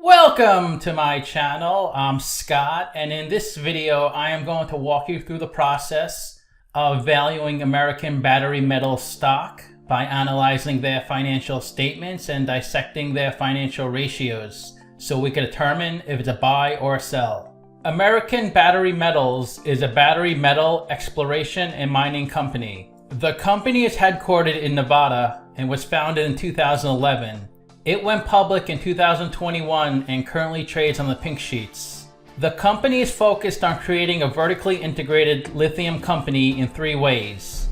Welcome to my channel. I'm Scott, and in this video I am going to walk you through the process of valuing American Battery Metals stock by analyzing their financial statements and dissecting their financial ratios so we can determine if it's a buy or a sell. American Battery Metals is a battery metal exploration and mining company. The company is headquartered in Nevada and was founded in 2011. It went public in 2021 and currently trades on the pink sheets. The company is focused on creating a vertically integrated lithium company in three ways.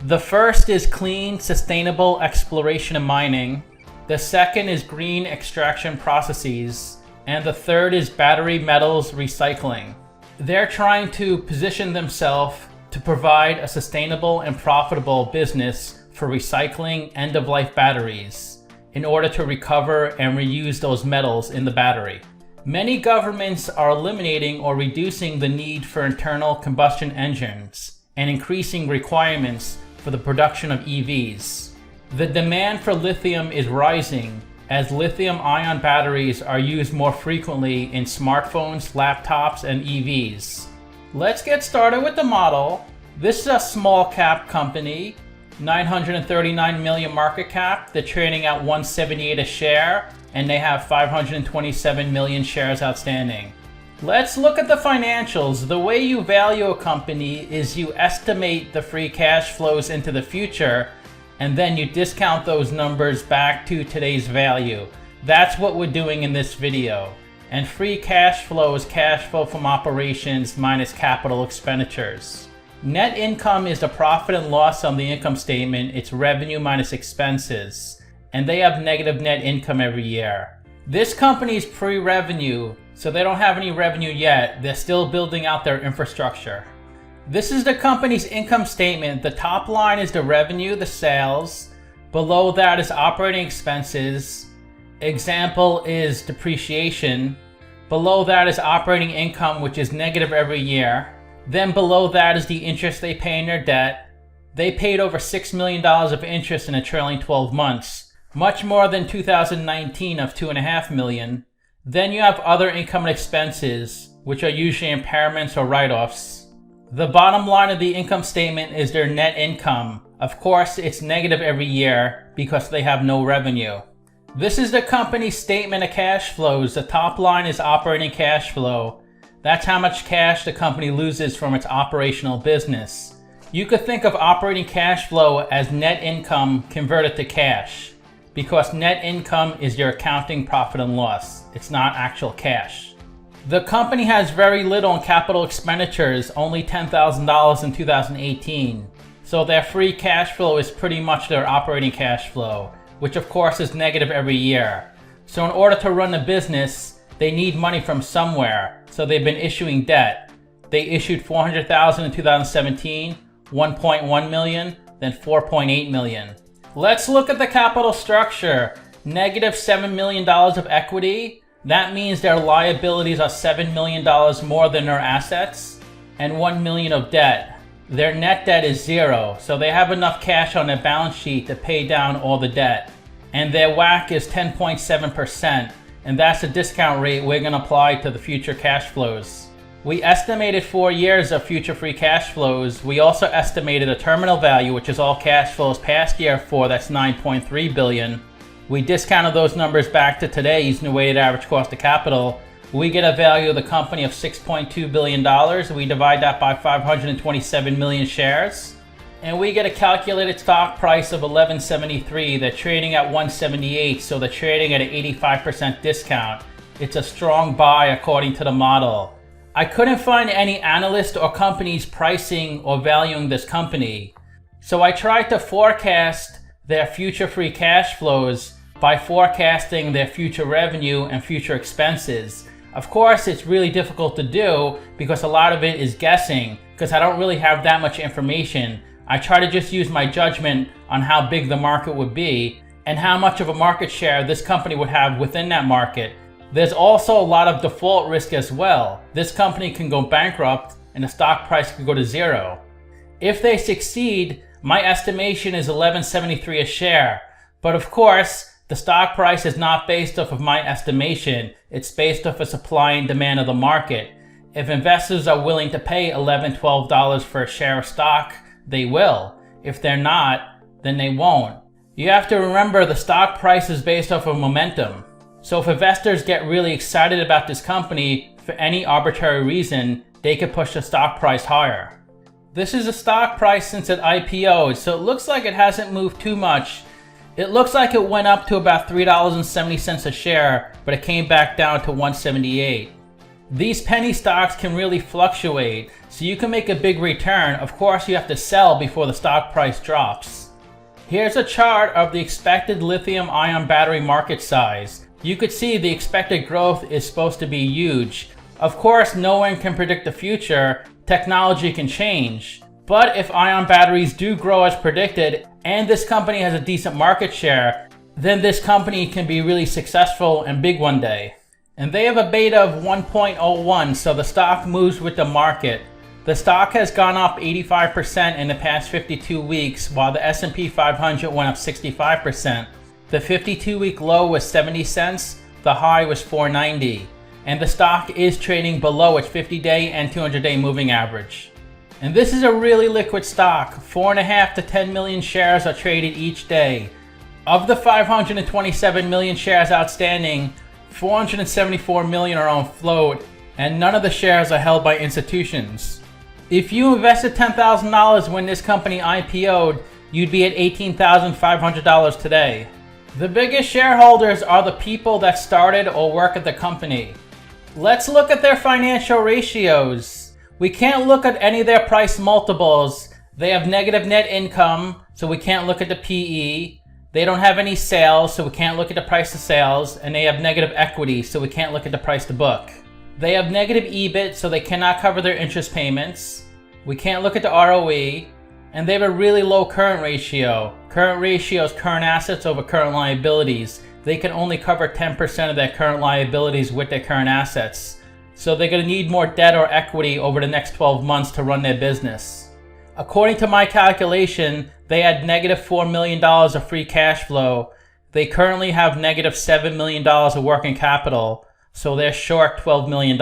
The first is clean, sustainable exploration and mining. The second is green extraction processes. And the third is battery metals recycling. They're trying to position themselves to provide a sustainable and profitable business for recycling end-of-life batteries in order to recover and reuse those metals in the battery. Many governments are eliminating or reducing the need for internal combustion engines and increasing requirements for the production of EVs. The demand for lithium is rising as lithium-ion batteries are used more frequently in smartphones, laptops, and EVs. Let's get started with the model. This is a small cap company. 939 million market cap. They're trading at $178 a share, and they have 527 million shares outstanding. Let's look at the financials. The way you value a company is you estimate the free cash flows into the future, and then you discount those numbers back to today's value. That's what we're doing in this video. And free cash flow is cash flow from operations minus capital expenditures. Net income is the profit and loss on the income statement. It's revenue minus expenses. And they have negative net income every year. This company is pre-revenue, so they don't have any revenue yet. They're still building out their infrastructure. This is the company's income statement. The top line is the revenue, the sales. Below that is operating expenses. Example is depreciation. Below that is operating income, which is negative every year. Then below that is the interest they pay in their debt. They paid over $6 million of interest in the trailing 12 months, much more than 2019 of $2.5 million. Then you have other income and expenses, which are usually impairments or write-offs. The bottom line of the income statement is their net income. Of course, it's negative every year because they have no revenue. This is the company's statement of cash flows. The top line is operating cash flow. That's how much cash the company loses from its operational business. You could think of operating cash flow as net income converted to cash, because net income is your accounting profit and loss. It's not actual cash. The company has very little in capital expenditures, only $10,000 in 2018. So their free cash flow is pretty much their operating cash flow, which of course is negative every year. So in order to run the business, they need money from somewhere, so they've been issuing debt. They issued $400,000 in 2017, $1.1 million, then $4.8 million. Let's look at the capital structure. Negative $7 million of equity. That means their liabilities are $7 million more than their assets, and $1 million of debt. Their net debt is zero, so they have enough cash on their balance sheet to pay down all the debt. And their WACC is 10.7%. And that's the discount rate we're going to apply to the future cash flows. We estimated 4 years of future free cash flows. We also estimated a terminal value, which is all cash flows past year 4, that's $9.3 billion. We discounted those numbers back to today using the weighted average cost of capital. We get a value of the company of $6.2 billion. We divide that by 527 million shares. And we get a calculated stock price of $11.73. They're trading at $178, so they're trading at an 85% discount. It's a strong buy according to the model. I couldn't find any analyst or companies pricing or valuing this company. So I tried to forecast their future free cash flows by forecasting their future revenue and future expenses. Of course, it's really difficult to do because a lot of it is guessing, because I don't really have that much information. I try to just use my judgment on how big the market would be and how much of a market share this company would have within that market. There's also a lot of default risk as well. This company can go bankrupt and the stock price could go to zero. If they succeed, my estimation is $11.73 a share. But of course, The stock price is not based off of my estimation, it's based off of supply and demand of the market. If investors are willing to pay $11, $12 for a share of stock, they will. If they're not, then they won't. You have to remember the stock price is based off of momentum. So if investors get really excited about this company for any arbitrary reason, they could push the stock price higher. This is a stock price since it IPO'd, so it looks like it hasn't moved too much. It looks like it went up to about $3.70 a share, but it came back down to $1.78. These penny stocks can really fluctuate, so you can make a big return. Of course, you have to sell before the stock price drops. Here's a chart of the expected lithium-ion battery market size. You could see the expected growth is supposed to be huge. Of course, no one can predict the future. Technology can change. But if ion batteries do grow as predicted, and this company has a decent market share, then this company can be really successful and big one day. And they have a beta of 1.01, so the stock moves with the market. The stock has gone up 85% in the past 52 weeks, while the S&P 500 went up 65%. The 52-week low was 70 cents, the high was $4.90. And the stock is trading below its 50-day and 200-day moving average. And this is a really liquid stock. 4.5 to 10 million shares are traded each day. Of the 527 million shares outstanding, 474 million are on float, and none of the shares are held by institutions. If you invested $10,000 when this company IPO'd, you'd be at $18,500 today. The biggest shareholders are the people that started or work at the company. Let's look at their financial ratios. We can't look at any of their price multiples. They have negative net income, so we can't look at the PE. They don't have any sales, so we can't look at the price to sales, and they have negative equity, so we can't look at the price to book. They have negative EBIT, so they cannot cover their interest payments. We can't look at the ROE, and they have a really low current ratio. Current ratio is current assets over current liabilities. They can only cover 10% of their current liabilities with their current assets. So they're going to need more debt or equity over the next 12 months to run their business. According to my calculation, they had negative $4 million of free cash flow. They currently have negative $7 million of working capital, so they're short $12 million.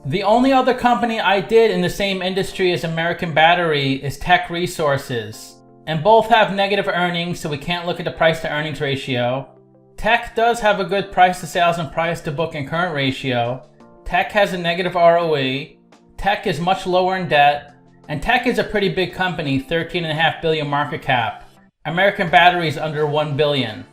The only other company I did in the same industry as American Battery is Tech Resources. And both have negative earnings, so we can't look at the price to earnings ratio. Tech does have a good price to sales and price to book and current ratio. Tech has a negative ROE. Tech is much lower in debt. And Tech is a pretty big company, $13.5 billion market cap. American Battery is under $1 billion.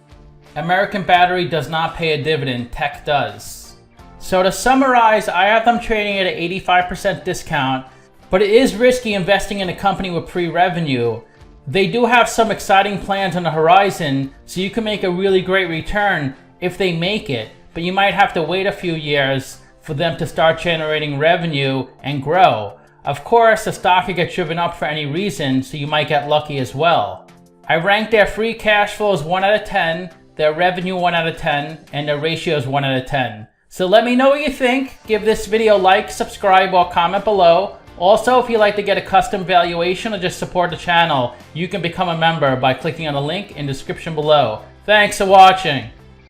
American Battery does not pay a dividend, Tech does. So to summarize, I have them trading at an 85% discount, but it is risky investing in a company with pre-revenue. They do have some exciting plans on the horizon, so you can make a really great return if they make it, but you might have to wait a few years for them to start generating revenue and grow. Of course, the stock could get driven up for any reason, so you might get lucky as well. I rank their free cash flow as 1 out of 10, their revenue 1 out of 10, and their ratio is 1 out of 10. So let me know what you think. Give this video a like, subscribe, or comment below. Also, if you'd like to get a custom valuation or just support the channel, you can become a member by clicking on the link in the description below. Thanks for watching.